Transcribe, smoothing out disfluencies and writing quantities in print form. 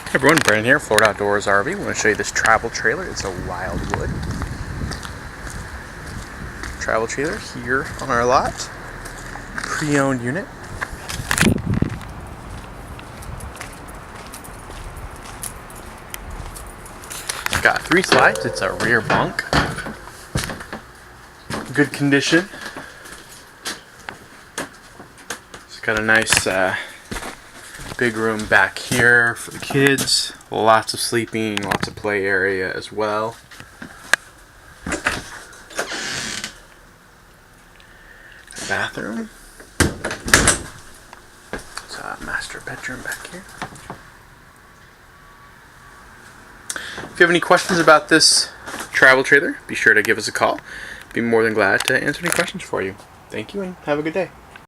Hey everyone, Brandon here, Florida Outdoors RV. I want to show you this travel trailer. It's a Wildwood travel trailer here on our lot. Pre-owned unit. It's got 3 slides. It's a rear bunk. Good condition. It's got a nice big room back here for the kids. Lots of sleeping, lots of play area as well. Bathroom. It's a master bedroom back here. If you have any questions about this travel trailer, be sure to give us a call. Be more than glad to answer any questions for you. Thank you and have a good day.